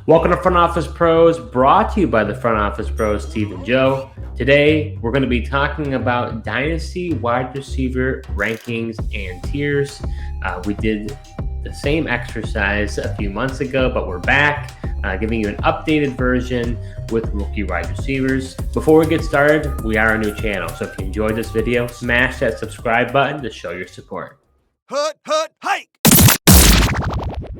Welcome to Front Office Pros, brought to you by the Front Office Pros, Steve and Joe. Today, we're going to be talking about Dynasty wide receiver rankings and tiers. We did the same exercise a few months ago, but we're back, giving you an updated version with rookie wide receivers. Before we get started, we are a new channel, so if you enjoyed this video, smash that subscribe button to show your support. Hike!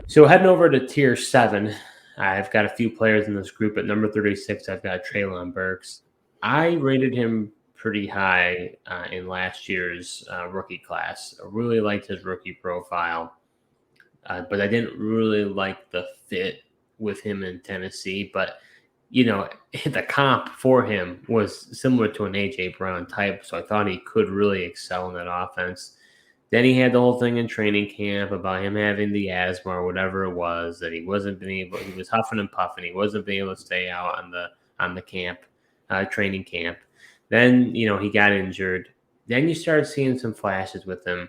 So heading over to tier 7, I've got a few players in this group. At number 36, I've got Treylon Burks. I rated him pretty high in last year's rookie class. I really liked his rookie profile, but I didn't really like the fit with him in Tennessee. But, you know, the comp for him was similar to an A.J. Brown type, so I thought he could really excel in that offense. Then he had the whole thing in training camp about him having the asthma or whatever it was, that he wasn't being able. He was huffing and puffing. He wasn't being able to stay out on the camp, training camp. Then he got injured. Then you start seeing some flashes with him.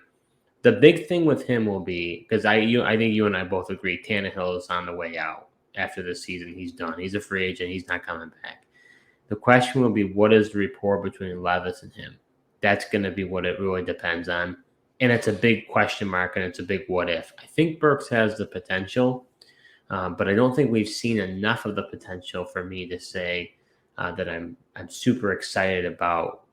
The big thing with him will be, because I think you and I both agree, Tannehill is on the way out after this season. He's done. He's a free agent. He's not coming back. The question will be, what is the rapport between Levis and him? That's going to be what it really depends on. And it's a big question mark, and it's a big what if. I think Burks has the potential, but I don't think we've seen enough of the potential for me to say that I'm super excited about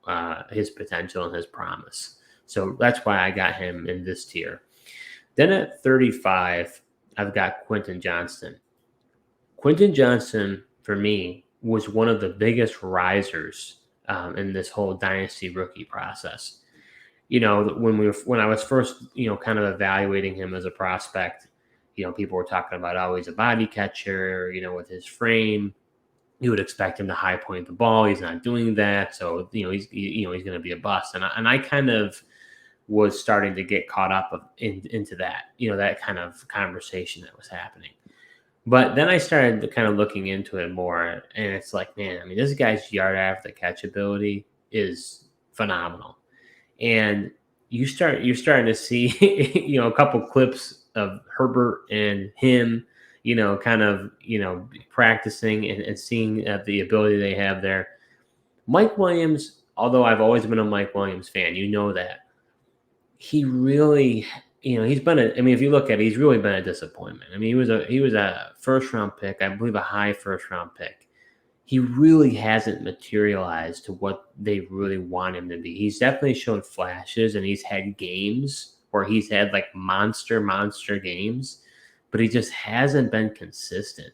his potential and his promise. So that's why I got him in this tier. Then at 35, I've got Quentin Johnston. Quentin Johnston, for me, was one of the biggest risers in this whole dynasty rookie process. When I was first, kind of evaluating him as a prospect, people were talking about, oh, he's a body catcher, with his frame. You would expect him to high point the ball. He's not doing that. So, he's going to be a bust. And I kind of was starting to get caught up into that, that kind of conversation that was happening. But then I started kind of looking into it more, and it's like, man, I mean, this guy's yard after the catch ability is phenomenal. And you're starting to see, a couple clips of Herbert and him, kind of, practicing and seeing the ability they have there. Mike Williams, although I've always been a Mike Williams fan, that he really, he's been if you look at it, he's really been a disappointment. I mean, he was a first round pick, I believe a high first round pick. He really hasn't materialized to what they really want him to be. He's definitely shown flashes, and he's had games where he's had like monster games, but he just hasn't been consistent.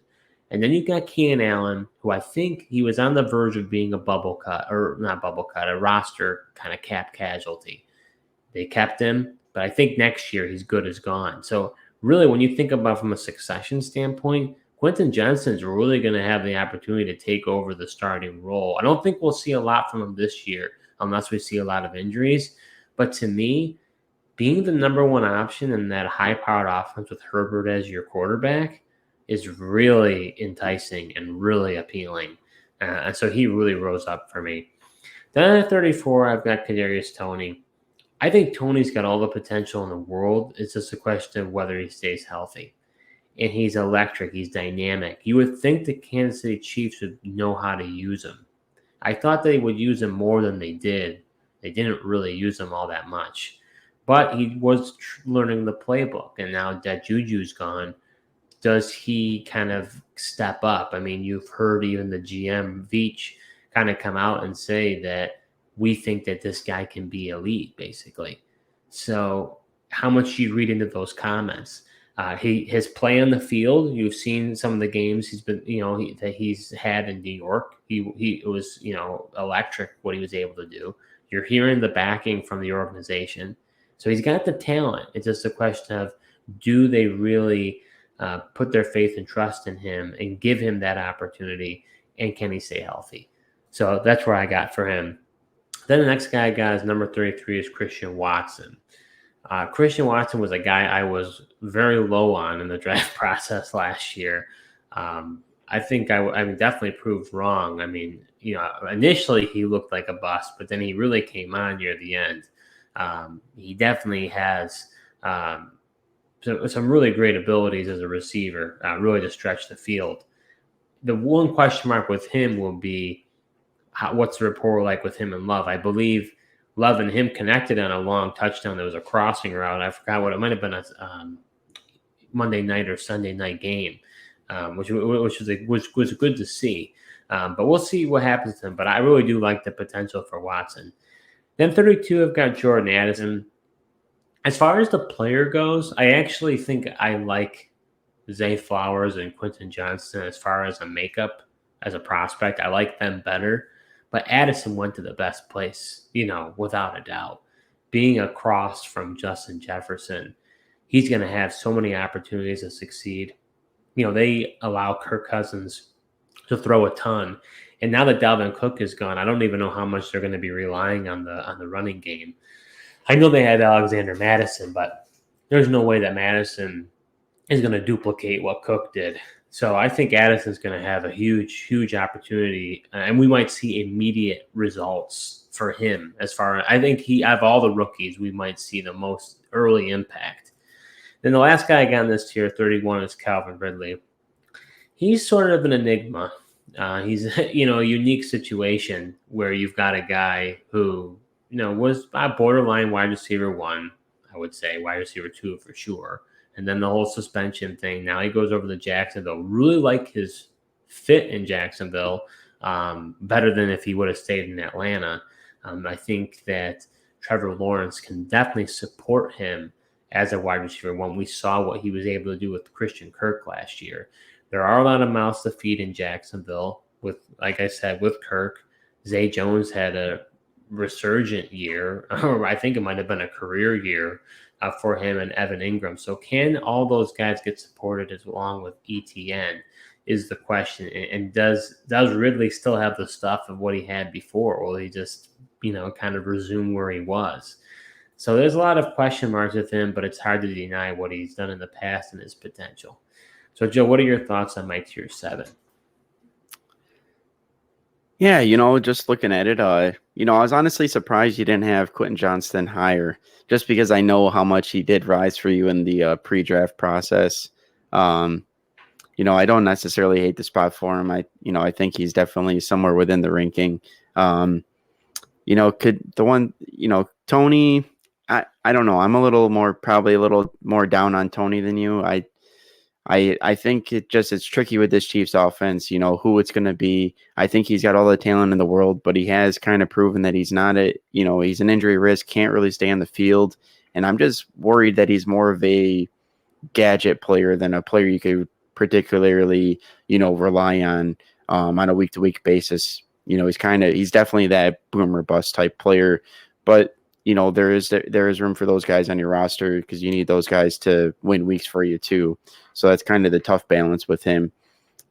And then you got Keenan Allen, who I think he was on the verge of being a roster kind of cap casualty. They kept him, but I think next year he's good as gone. So really, when you think about from a succession standpoint, Quentin Johnston's really going to have the opportunity to take over the starting role. I don't think we'll see a lot from him this year unless we see a lot of injuries. But to me, being the number one option in that high-powered offense with Herbert as your quarterback is really enticing and really appealing. And so he really rose up for me. Then at 34, I've got Kadarius Toney. I think Toney's got all the potential in the world. It's just a question of whether he stays healthy. And he's electric. He's dynamic. You would think the Kansas City Chiefs would know how to use him. I thought they would use him more than they did. They didn't really use him all that much. But he was learning the playbook. And now that Juju's gone, does he kind of step up? I mean, you've heard even the GM, Veach, kind of come out and say that we think that this guy can be elite, basically. So how much do you read into those comments? His play on the field, you've seen some of the games he's been, that he's had in New York. It was, electric what he was able to do. You're hearing the backing from the organization. So he's got the talent. It's just a question of, do they really put their faith and trust in him and give him that opportunity, and can he stay healthy? So that's where I got for him. Then the next guy I got is number 33 is Christian Watson. Christian Watson was a guy I was very low on in the draft process last year. I think I definitely proved wrong. I mean, initially he looked like a bust, but then he really came on near the end. He definitely has some really great abilities as a receiver, really to stretch the field. the one question mark with him will be what's the rapport like with him and Love. I believe Love and him connected on a long touchdown. There was a crossing route. I forgot what it might have been, a Monday night or Sunday night game, which was good to see. But we'll see what happens to him. But I really do like the potential for Watson. Then 32, I've got Jordan Addison. As far as the player goes, I actually think I like Zay Flowers and Quentin Johnston as far as a makeup, as a prospect. I like them better. But Addison went to the best place, without a doubt. Being across from Justin Jefferson, he's going to have so many opportunities to succeed. They allow Kirk Cousins to throw a ton. And now that Dalvin Cook is gone, I don't even know how much they're going to be relying on the running game. I know they had Alexander Madison, but there's no way that Madison is going to duplicate what Cook did. So I think Addison's going to have a huge, huge opportunity, and we might see immediate results for him. As far as I think out of all the rookies, we might see the most early impact. Then the last guy I got in this tier, 31, is Calvin Ridley. He's sort of an enigma. He's a unique situation where you've got a guy who was a borderline wide receiver 1, I would say, wide receiver 2 for sure. And then the whole suspension thing. Now he goes over to Jacksonville. Really like his fit in Jacksonville, better than if he would have stayed in Atlanta. I think that Trevor Lawrence can definitely support him as a wide receiver 1. We saw what he was able to do with Christian Kirk last year. There are a lot of mouths to feed in Jacksonville with, like I said, with Kirk. Zay Jones had a resurgent year, or I think it might have been a career year for him and Evan Ingram. So can all those guys get supported along with ETN is the question. And does Ridley still have the stuff of what he had before? Or will he just, kind of resume where he was? So there's a lot of question marks with him, but it's hard to deny what he's done in the past and his potential. So, Joe, what are your thoughts on my tier 7? Yeah, just looking at it, I was honestly surprised you didn't have Quentin Johnston higher, just because I know how much he did rise for you in the pre-draft process. I don't necessarily hate the spot for him. I think he's definitely somewhere within the ranking. Could the one, Tony, I don't know. I'm probably a little more down on Tony than you. I think it's tricky with this Chiefs offense, who it's going to be. I think he's got all the talent in the world, but he has kind of proven that he's not he's an injury risk, can't really stay on the field. And I'm just worried that he's more of a gadget player than a player you could particularly, rely on a week-to-week basis. He's definitely that boomer bust type player, but there is room for those guys on your roster because you need those guys to win weeks for you too. So that's kind of the tough balance with him.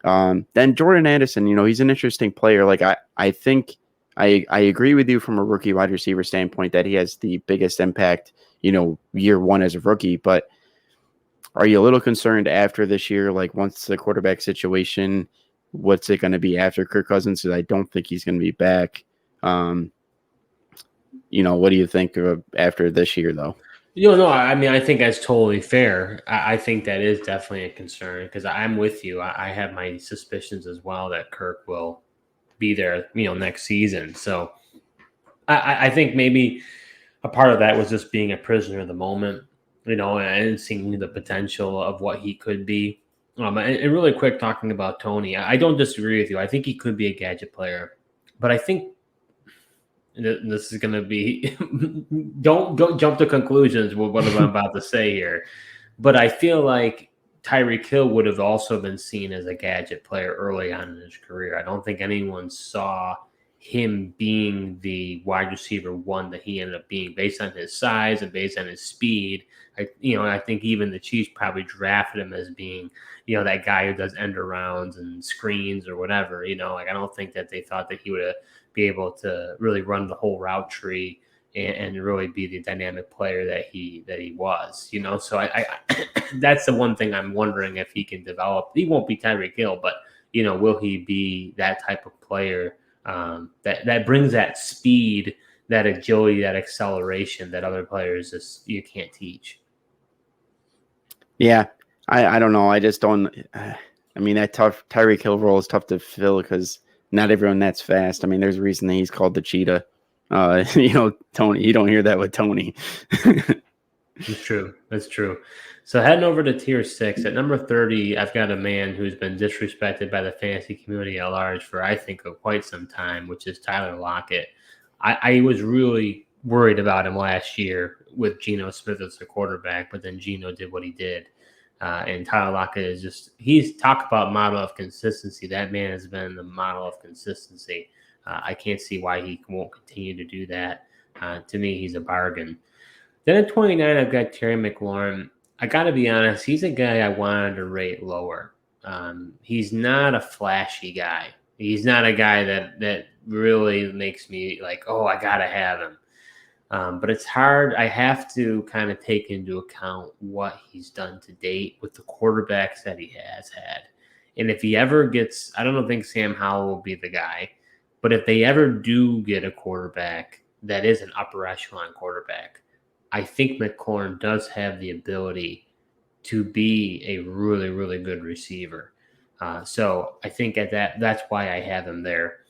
Then Jordan Addison, he's an interesting player. Like I think I agree with you from a rookie wide receiver standpoint that he has the biggest impact, year 1 as a rookie. But are you a little concerned after this year? Like once the quarterback situation, what's it going to be after Kirk Cousins? Because I don't think he's going to be back. What do you think of after this year, though? No, I think that's totally fair. I think that is definitely a concern because I'm with you. I have my suspicions as well that Kirk will be there, next season. So I think maybe a part of that was just being a prisoner of the moment, and seeing the potential of what he could be. And really quick, talking about Tony, I don't disagree with you. I think he could be a gadget player, but I think this is going to be don't jump to conclusions with what I'm about to say here, but I feel like Tyreek Hill would have also been seen as a gadget player early on in his career. I don't think anyone saw him being the wide receiver 1 that he ended up being based on his size and based on his speed. I think even the Chiefs probably drafted him as being, that guy who does end arounds and screens or whatever. I don't think that they thought that he would be able to really run the whole route tree and really be the dynamic player that he was. So I that's the one thing I'm wondering if he can develop. He won't be Tyreek Hill, but will he be that type of player that brings that speed, that agility, that acceleration that other players just you can't teach. Yeah, I don't know. I just don't. I mean, that tough Tyreek Hill role is tough to fill because not everyone that's fast. I mean, there's a reason that he's called the cheetah. Tony, you don't hear that with Tony. It's true. That's true. So heading over to tier 6 at number 30, I've got a man who's been disrespected by the fantasy community at large for I think quite some time, which is Tyler Lockett. I was really worried about him last year with Geno Smith as the quarterback, but then Geno did what he did. And Tyler Lockett is he's talk about model of consistency. That man has been the model of consistency. I can't see why he won't continue to do that. To me, he's a bargain. Then at 29, I've got Terry McLaurin. I got to be honest, he's a guy I wanted to rate lower. He's not a flashy guy. He's not a guy that really makes me like, oh, I got to have him. But it's hard. I have to kind of take into account what he's done to date with the quarterbacks that he has had. And if he ever gets, I don't think Sam Howell will be the guy, but if they ever do get a quarterback that is an upper echelon quarterback, I think McLaurin does have the ability to be a really, really good receiver. So I think that's why I have him there.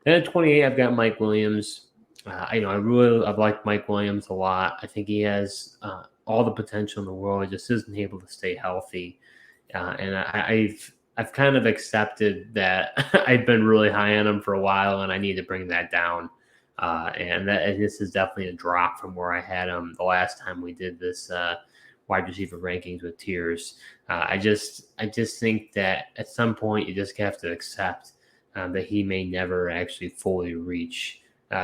Then at 28, I've got Mike Williams. I've liked Mike Williams a lot. I think he has all the potential in the world. He just isn't able to stay healthy. And I've kind of accepted that I've been really high on him for a while, and I need to bring that down. And this is definitely a drop from where I had him the last time we did this wide receiver rankings with tiers. I just think that at some point you just have to accept that he may never actually fully reach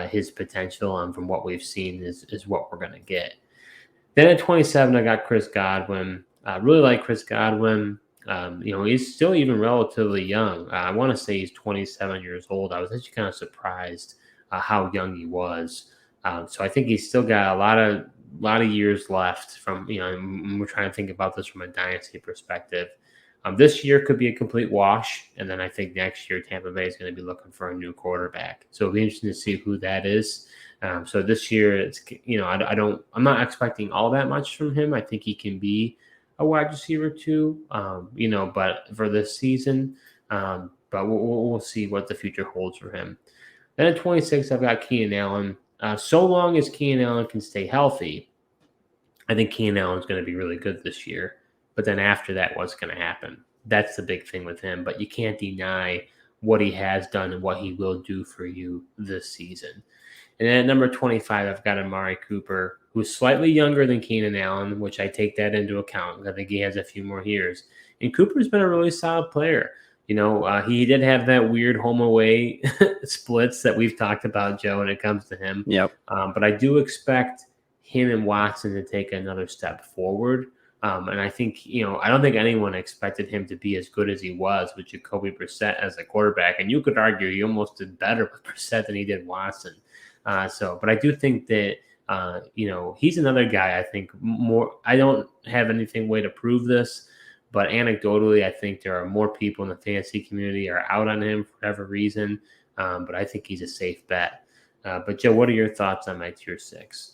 his potential. And from what we've seen is what we're going to get. Then at 27, I got Chris Godwin. I really like Chris Godwin. He's still even relatively young. I want to say he's 27 years old. I was actually kind of surprised how young he was. So I think he's still got a lot of years left from, we're trying to think about this from a dynasty perspective. This year could be a complete wash. And then I think next year Tampa Bay is going to be looking for a new quarterback. So it'll be interesting to see who that is. So this year I'm not expecting all that much from him. I think he can be a wide receiver too, but for this season, but we'll see what the future holds for him. Then at 26, I've got Keenan Allen. So long as Keenan Allen can stay healthy, I think Keenan Allen's going to be really good this year. But then after that, what's going to happen? That's the big thing with him. But you can't deny what he has done and what he will do for you this season. And then at number 25, I've got Amari Cooper, who's slightly younger than Keenan Allen, which I take that into account. I think he has a few more years. And Cooper's been a really solid player. He did have that weird home away splits that we've talked about, Joe, when it comes to him. Yep. But I do expect him and Watson to take another step forward. And I think, I don't think anyone expected him to be as good as he was with Jacoby Brissett as a quarterback. And you could argue he almost did better with Brissett than he did Watson. But I do think that, he's another guy, I think more, I don't have anything way to prove this, but anecdotally, I think there are more people in the fantasy community are out on him for whatever reason. But I think he's a safe bet. But Joe, what are your thoughts on my tier 6?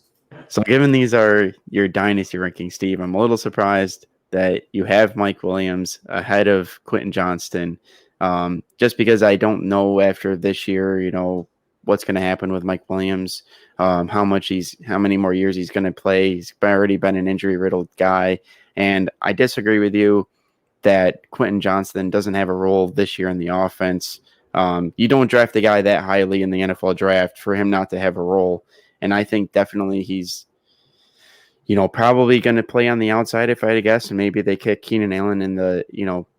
So given these are your dynasty rankings, Steve, I'm a little surprised that you have Mike Williams ahead of Quentin Johnston, just because I don't know after this year, what's going to happen with Mike Williams, how many more years he's going to play. He's already been an injury-riddled guy. And I disagree with you that Quentin Johnston doesn't have a role this year in the offense. You don't draft a guy that highly in the NFL draft for him not to have a role. And I think definitely he's, probably going to play on the outside if I had to guess. And maybe they kick Keenan Allen in the,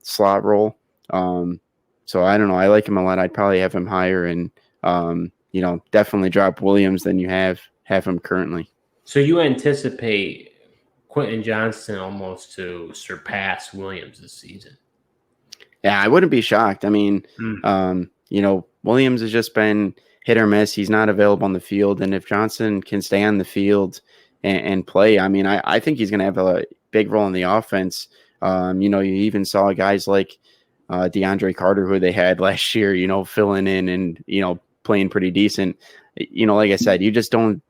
slot role. So I don't know. I like him a lot. I'd probably have him higher and, definitely drop Williams than you have him currently. So you anticipate Quentin Johnston almost to surpass Williams this season? Yeah, I wouldn't be shocked. I mean, Williams has just been hit or miss. He's not available on the field. And if Johnson can stay on the field and play, I mean, I think he's going to have a big role in the offense. You even saw guys like DeAndre Carter, who they had last year, filling in and, playing pretty decent. Like I said, you just don't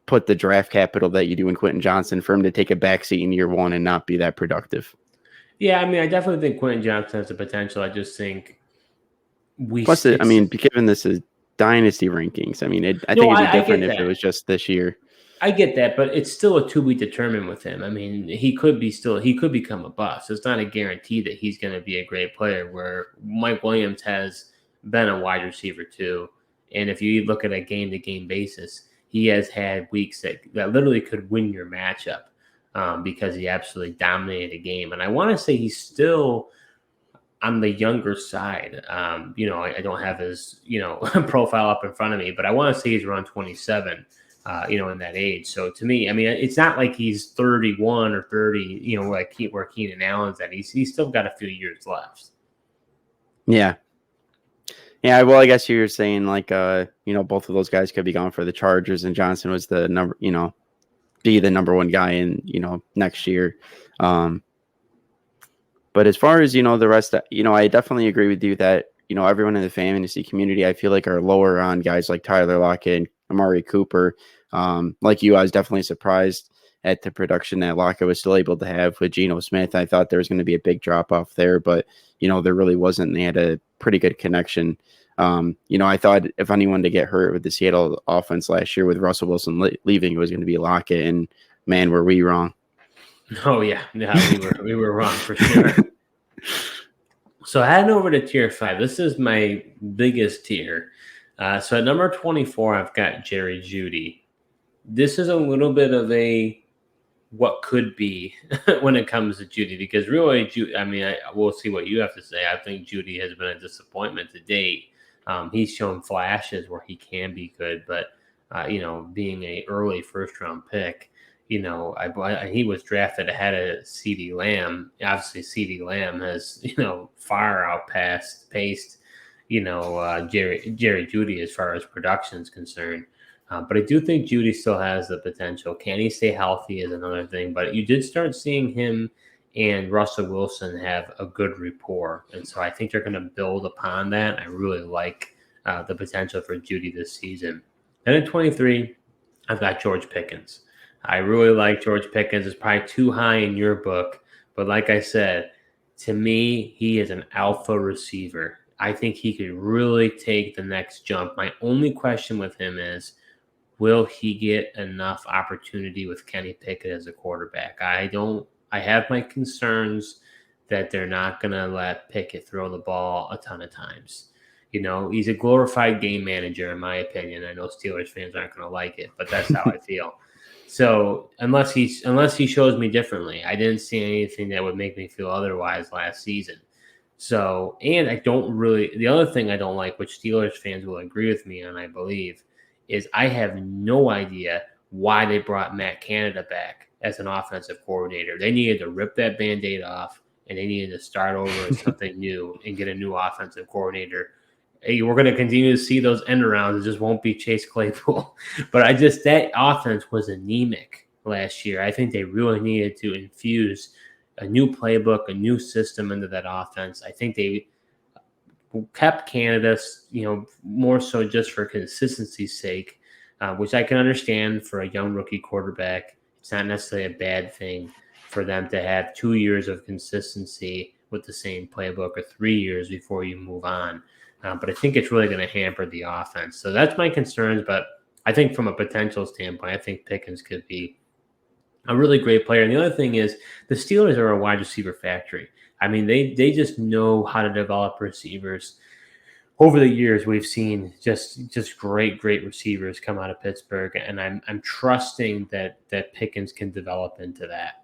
put the draft capital that you do in Quentin Johnston for him to take a backseat in year one and not be that productive. Yeah, I mean, I definitely think Quentin Johnson has the potential. I just think Plus, I mean, given this is Dynasty rankings, I mean, I think it'd be different if it was just this year. I get that, but it's still a to be determined with him. I mean, he could become a bust. It's not a guarantee that he's going to be a great player. Where Mike Williams has been a wide receiver too, and if you look at a game to game basis, he has had weeks that literally could win your matchup because he absolutely dominated a game. And I want to say he's still on the younger side. I don't have his profile up in front of me, but I want to say he's around 27. In that age. So to me, I mean, it's not like he's 31 or 30, like where Keenan Allen's at. He's still got a few years left. Yeah. Yeah. Well, I guess you're saying like, both of those guys could be gone for the Chargers, and Johnson was the be the number one guy in, next year. But as far as, the rest, I definitely agree with you that, everyone in the fantasy community, I feel like are lower on guys like Tyler Lockett and Amari Cooper. Like you, I was definitely surprised at the production that Lockett was still able to have with Geno Smith. I thought there was going to be a big drop off there, but, there really wasn't. They had a pretty good connection. I thought if anyone to get hurt with the Seattle offense last year with Russell Wilson leaving, it was going to be Lockett, and man, were we wrong. Oh yeah, we were wrong for sure. So heading over to tier 5, this is my biggest tier. So at number 24, I've got Jerry Jeudy. This is a little bit of a what could be when it comes to Jeudy, because really, we'll see what you have to say. I think Jeudy has been a disappointment to date. He's shown flashes where he can be good, but being an early first-round pick, he was drafted ahead of CeeDee Lamb. Obviously, CeeDee Lamb has far outpaced Jerry Jeudy as far as production is concerned. But I do think Jeudy still has the potential. Can he stay healthy is another thing. But you did start seeing him and Russell Wilson have a good rapport. And so I think they're going to build upon that. I really like the potential for Jeudy this season. Then at 23, I've got George Pickens. I really like George Pickens. It's probably too high in your book. But like I said, to me, he is an alpha receiver. I think he could really take the next jump. My only question with him is, will he get enough opportunity with Kenny Pickett as a quarterback? I have my concerns that they're not going to let Pickett throw the ball a ton of times. He's a glorified game manager, in my opinion. I know Steelers fans aren't going to like it, but that's how I feel. So unless he shows me differently, I didn't see anything that would make me feel otherwise last season. So, and the other thing I don't like, which Steelers fans will agree with me on, I believe, is I have no idea why they brought Matt Canada back as an offensive coordinator. They needed to rip that Band-Aid off, and they needed to start over with something new and get a new offensive coordinator. Hey, we're going to continue to see those end arounds. It just won't be Chase Claypool. But that offense was anemic last year. I think they really needed to infuse a new playbook, a new system into that offense. I think they kept Canada, more so just for consistency's sake, which I can understand for a young rookie quarterback. It's not necessarily a bad thing for them to have 2 years of consistency with the same playbook or 3 years before you move on. But I think it's really going to hamper the offense. So that's my concerns. But I think from a potential standpoint, I think Pickens could be a really great player. And the other thing is the Steelers are a wide receiver factory. I mean, they just know how to develop receivers. Over the years, we've seen just great receivers come out of Pittsburgh, and I'm trusting that Pickens can develop into that.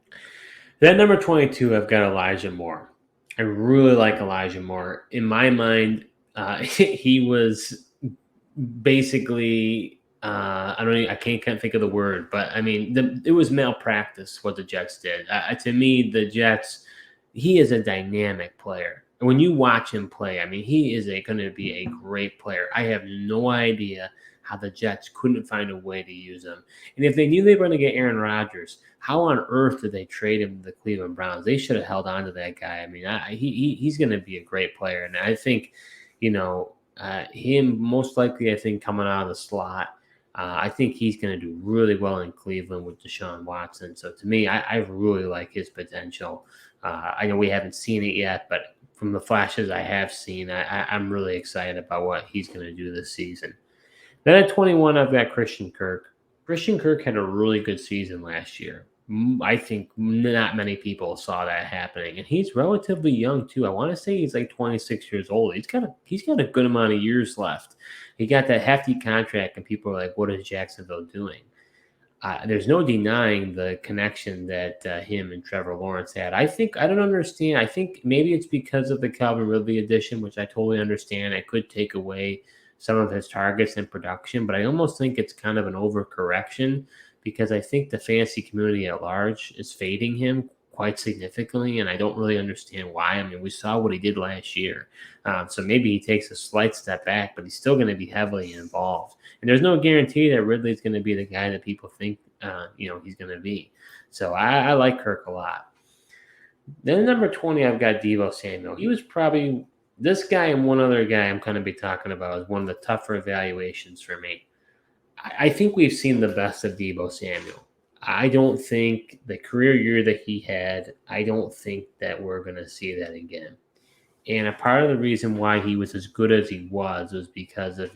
Then number 22, I've got Elijah Moore. I really like Elijah Moore. In my mind, he was basically I can't think of the word, but I mean it was malpractice what the Jets did. To me, the Jets. He is a dynamic player. When you watch him play, I mean, he is going to be a great player. I have no idea how the Jets couldn't find a way to use him. And if they knew they were going to get Aaron Rodgers, how on earth did they trade him to the Cleveland Browns? They should have held on to that guy. I mean, he's going to be a great player. And I think, him most likely, I think, coming out of the slot, I think he's going to do really well in Cleveland with Deshaun Watson. So to me, I really like his potential I know we haven't seen it yet, but from the flashes I have seen, I'm really excited about what he's going to do this season. Then at 21, I've got Christian Kirk. Christian Kirk had a really good season last year. I think not many people saw that happening, and he's relatively young too. I want to say he's like 26 years old. He's got a good amount of years left. He got that hefty contract, and people are like, "What is Jacksonville doing?" There's no denying the connection that him and Trevor Lawrence had. I don't understand. I think maybe it's because of the Calvin Ridley edition, which I totally understand. I could take away some of his targets and production, but I almost think it's kind of an overcorrection because I think the fantasy community at large is fading him quite significantly, and I don't really understand why. I mean, we saw what he did last year, so maybe he takes a slight step back, but he's still going to be heavily involved. And there's no guarantee that Ridley's going to be the guy that people think he's going to be. So I like Kirk a lot. Then number 20, I've got Deebo Samuel. He was probably this guy and one other guy I'm going to be talking about is one of the tougher evaluations for me. I think we've seen the best of Deebo Samuel. I don't think the career year that he had, I don't think that we're going to see that again. And a part of the reason why he was as good as he was because of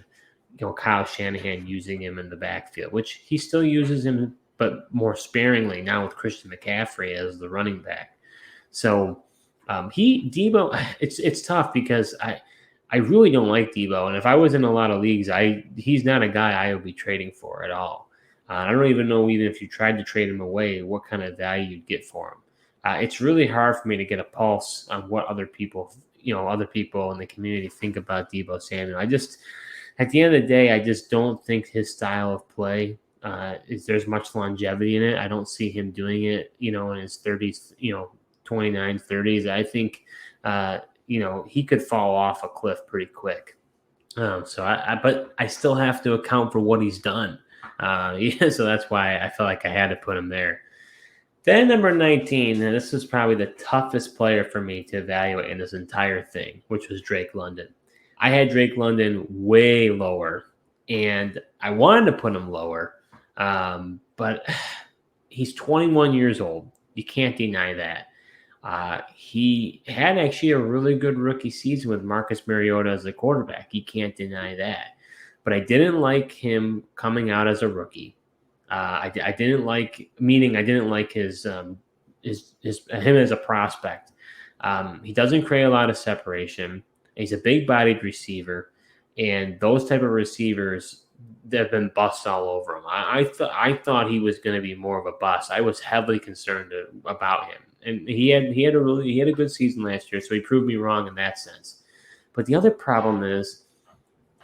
Kyle Shanahan using him in the backfield, which he still uses him, but more sparingly now with Christian McCaffrey as the running back. So Deebo, it's tough because I really don't like Deebo, and if I was in a lot of leagues, he's not a guy I would be trading for at all. I don't even know, even if you tried to trade him away, what kind of value you'd get for him. It's really hard for me to get a pulse on what other people in the community think about Deebo Samuel. At the end of the day, I just don't think his style of play there's much longevity in it. I don't see him doing it, in his 30s, 29, 30s. I think, he could fall off a cliff pretty quick. But I still have to account for what he's done. So that's why I felt like I had to put him there. Then number 19, and this is probably the toughest player for me to evaluate in this entire thing, which was Drake London. I had Drake London way lower, and I wanted to put him lower, but he's 21 years old. You can't deny that. He had actually a really good rookie season with Marcus Mariota as a quarterback. You can't deny that. But I didn't like him coming out as a rookie. I didn't like his him as a prospect. He doesn't create a lot of separation. He's a big-bodied receiver, and those type of receivers, they've been busts all over him. I thought he was going to be more of a bust. I was heavily concerned about him, and he had a good season last year, so he proved me wrong in that sense. But the other problem is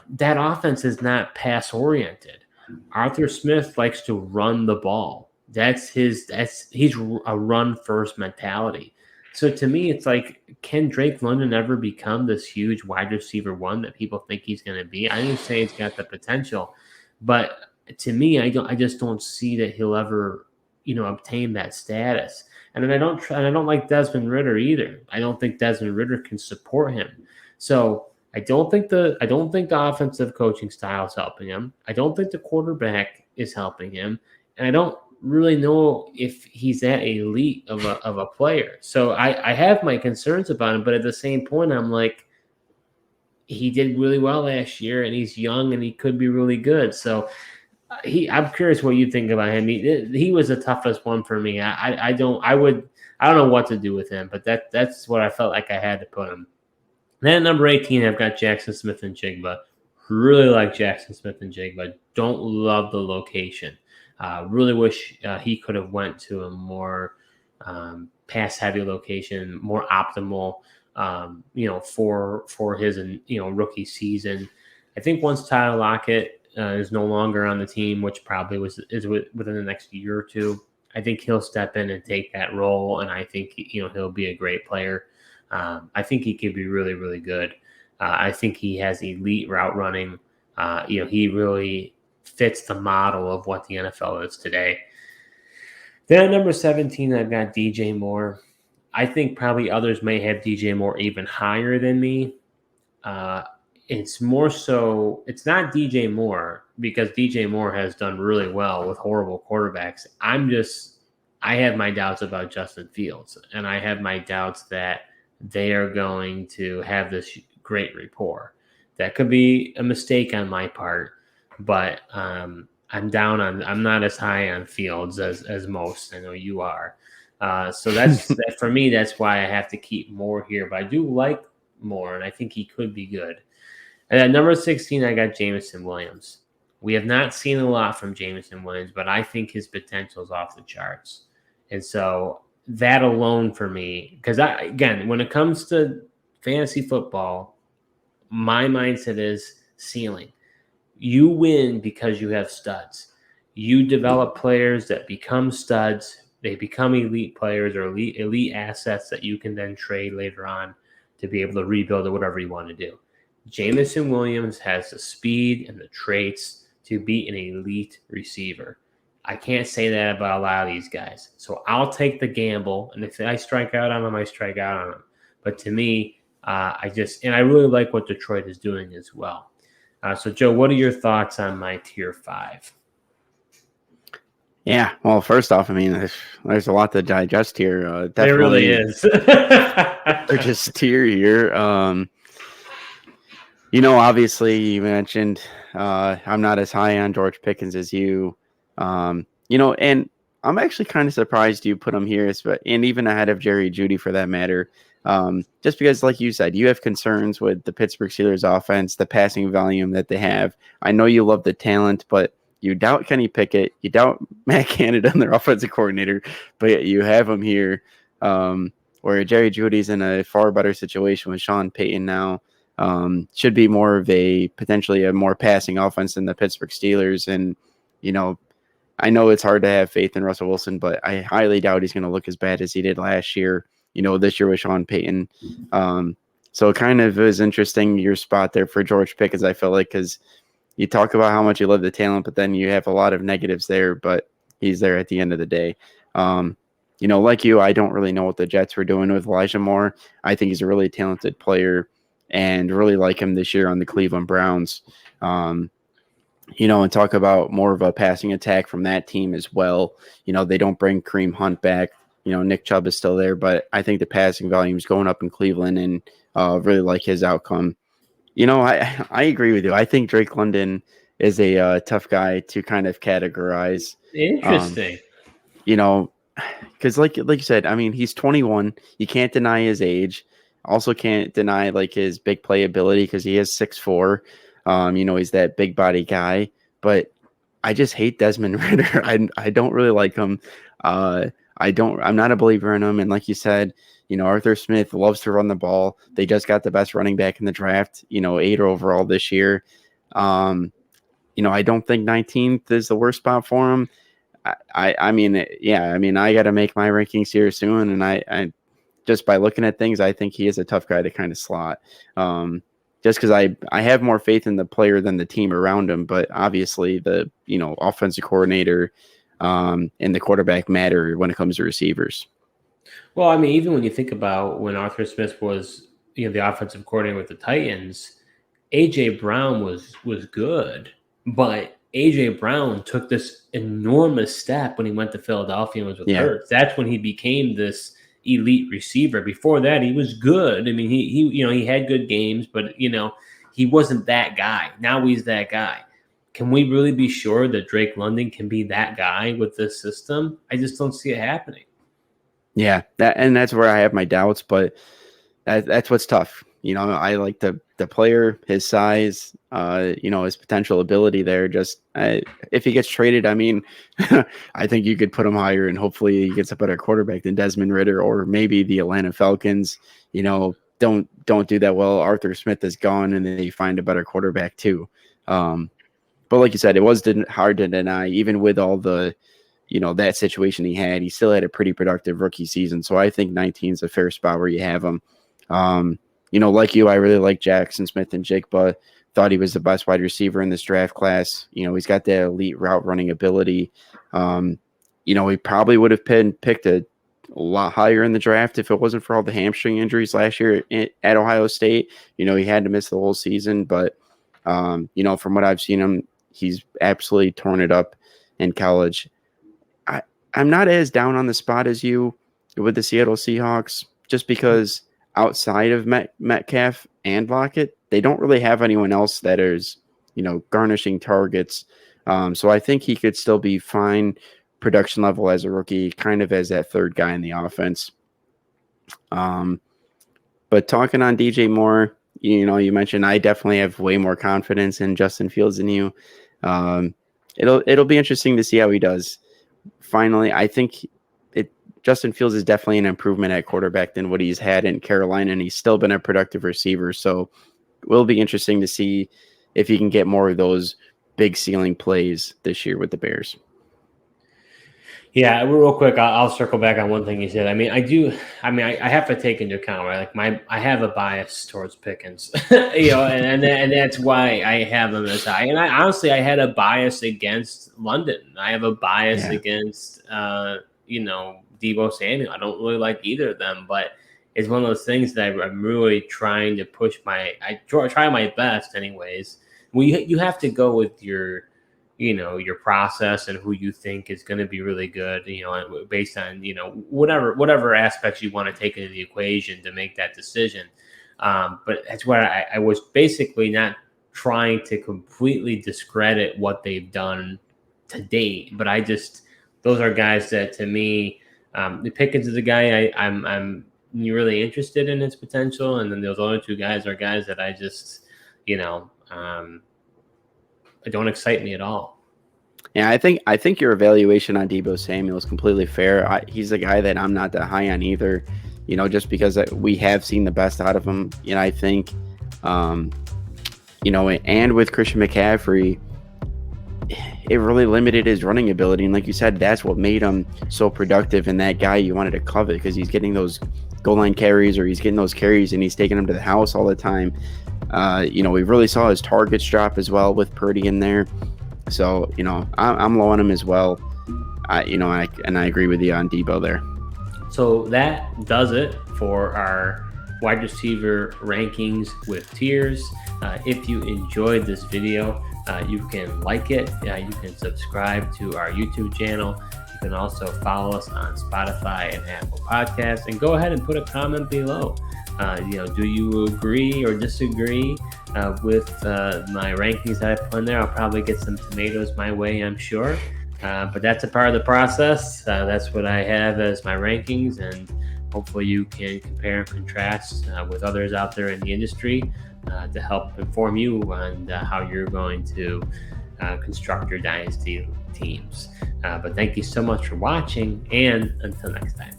that offense is not pass-oriented. Arthur Smith likes to run the ball. He's a run-first mentality. So to me, it's like, can Drake London ever become this huge wide receiver one that people think he's going to be? I didn't say he's got the potential, but to me, I just don't see that he'll ever, obtain that status. And then I don't like Desmond Ridder either. I don't think Desmond Ridder can support him. So I don't think the offensive coaching style is helping him. I don't think the quarterback is helping him, and I don't really know if he's that elite of a player. So I have my concerns about him, but at the same point, I'm like, he did really well last year, and he's young, and he could be really good. So I'm curious what you think about him. He was the toughest one for me. I don't know what to do with him, but that's what I felt like I had to put him. Then at number 18, I've got Jackson Smith-Njigba. Really like Jackson Smith-Njigba. Don't love the location. Really wish he could have went to a more pass-heavy location, more optimal, for his rookie season. I think once Tyler Lockett is no longer on the team, which probably is within the next year or two, I think he'll step in and take that role, and I think he'll be a great player. I think he could be really, really good. I think he has elite route running. He really fits the model of what the NFL is today. Then at number 17, I've got DJ Moore. I think probably others may have DJ Moore even higher than me. It's more so, it's not DJ Moore because DJ Moore has done really well with horrible quarterbacks. I'm just I have my doubts about Justin Fields, and I have my doubts that they are going to have this great rapport. That could be a mistake on my part, but I'm not as high on Fields as most. I know you are. So for me, that's why I have to keep Moore here. But I do like Moore, and I think he could be good. And at number 16, I got Jameson Williams. We have not seen a lot from Jameson Williams, but I think his potential is off the charts. And so that alone for me, because again, when it comes to fantasy football, my mindset is ceiling. You win because you have studs. You develop players that become studs. They become elite players or elite assets that you can then trade later on to be able to rebuild or whatever you want to do. Jameson Williams has the speed and the traits to be an elite receiver. I can't say that about a lot of these guys. So I'll take the gamble. And if I strike out on them, I strike out on them. But to me, I really like what Detroit is doing as well. So, Joe, what are your thoughts on my tier 5? Yeah, well, first off, I mean, there's a lot to digest here. Definitely, There really is. Just tier here. Obviously, you mentioned I'm not as high on George Pickens as you. And I'm actually kind of surprised you put him here, and even ahead of Jerry Jeudy for that matter. Just because, like you said, you have concerns with the Pittsburgh Steelers offense, the passing volume that they have. I know you love the talent, but you doubt Kenny Pickett. You doubt Matt Canada, their offensive coordinator, but you have him here where Jerry Jeudy's in a far better situation with Sean Payton now. Should be more of potentially a more passing offense than the Pittsburgh Steelers. And, I know it's hard to have faith in Russell Wilson, but I highly doubt he's going to look as bad as he did last year, this year with Sean Payton. So it kind of is interesting your spot there for George Pickens, I feel like, because you talk about how much you love the talent, but then you have a lot of negatives there, but he's there at the end of the day. Like you, I don't really know what the Jets were doing with Elijah Moore. I think he's a really talented player and really like him this year on the Cleveland Browns. And talk about more of a passing attack from that team as well. They don't bring Kareem Hunt back. Nick Chubb is still there, but I think the passing volume is going up in Cleveland and really like his outcome. I agree with you. I think Drake London is a tough guy to kind of categorize. Interesting. Because like you said, I mean, he's 21. You can't deny his age. Also can't deny like his big play ability because he is 6'4". He's that big body guy. But I just hate Desmond Ridder. I don't really like him. I'm not a believer in him. And like you said, Arthur Smith loves to run the ball. They just got the best running back in the draft, 8 overall this year. I don't think 19th is the worst spot for him. I mean, I got to make my rankings here soon. And I just by looking at things, I think he is a tough guy to kind of slot. Just because I have more faith in the player than the team around him. But obviously the, offensive coordinator and the quarterback matter when it comes to receivers. Well, I mean, even when you think about when Arthur Smith was, the offensive coordinator with the Titans, A.J. Brown was good, but A.J. Brown took this enormous step when he went to Philadelphia and was with Hurts. That's when he became this elite receiver. Before that, he was good. I mean, he had good games, but, he wasn't that guy. Now he's that guy. Can we really be sure that Drake London can be that guy with this system? I just don't see it happening. Yeah, that's where I have my doubts, but that's what's tough. I like the player, his size, his potential ability there. Just if he gets traded, I mean, I think you could put him higher, and hopefully he gets a better quarterback than Desmond Ridder, or maybe the Atlanta Falcons. Don't do that well. Arthur Smith is gone, and then you find a better quarterback too. But like you said, it was hard to deny, even with all the. That situation he still had a pretty productive rookie season. So I think 19 is a fair spot where you have him. Like you, I really like Jackson Smith and Jigba. Thought he was the best wide receiver in this draft class. He's got that elite route running ability. He probably would have been picked a lot higher in the draft if it wasn't for all the hamstring injuries last year at Ohio State. He had to miss the whole season, but from what I've seen him, he's absolutely torn it up in college. I'm not as down on the spot as you with the Seattle Seahawks, just because outside of Metcalf and Lockett, they don't really have anyone else that is, garnishing targets. So I think he could still be fine production level as a rookie, kind of as that third guy in the offense. But talking on DJ Moore, you mentioned I definitely have way more confidence in Justin Fields than you. It'll be interesting to see how he does. Finally, I think Justin Fields is definitely an improvement at quarterback than what he's had in Carolina, and he's still been a productive receiver. So it will be interesting to see if he can get more of those big ceiling plays this year with the Bears. Yeah, real quick, I'll circle back on one thing you said. I have to take into account, right? Like I have a bias towards Pickens, and that's why I have him as high. And I had a bias against London. I have a bias against, Deebo Samuel. I don't really like either of them, but it's one of those things that I'm really trying to push I try my best anyways. You have to go with your process and who you think is going to be really good, based on, whatever aspects you want to take into the equation to make that decision. But that's why I was basically not trying to completely discredit what they've done to date, but those are guys that to me, the Pickens is a guy I'm really interested in his potential. And then those other two guys are guys that I just, it don't excite me at all. Yeah, I think your evaluation on Deebo Samuel is completely fair. He's a guy that I'm not that high on either, just because we have seen the best out of him. I think, and with Christian McCaffrey, it really limited his running ability. And like you said, that's what made him so productive and that guy you wanted to covet, because he's getting those goal line carries, or he's getting those carries and he's taking them to the house all the time. We really saw his targets drop as well with Purdy in there. So, I'm low on him as well. I agree with you on Deebo there. So that does it for our wide receiver rankings with tiers. If you enjoyed this video, you can like it. You can subscribe to our YouTube channel. You can also follow us on Spotify and Apple Podcasts, and go ahead and put a comment below. Do you agree or disagree with my rankings that I put in there? I'll probably get some tomatoes my way, I'm sure. But that's a part of the process. That's what I have as my rankings, and hopefully you can compare and contrast with others out there in the industry to help inform you on how you're going to construct your dynasty teams. But thank you so much for watching, and until next time.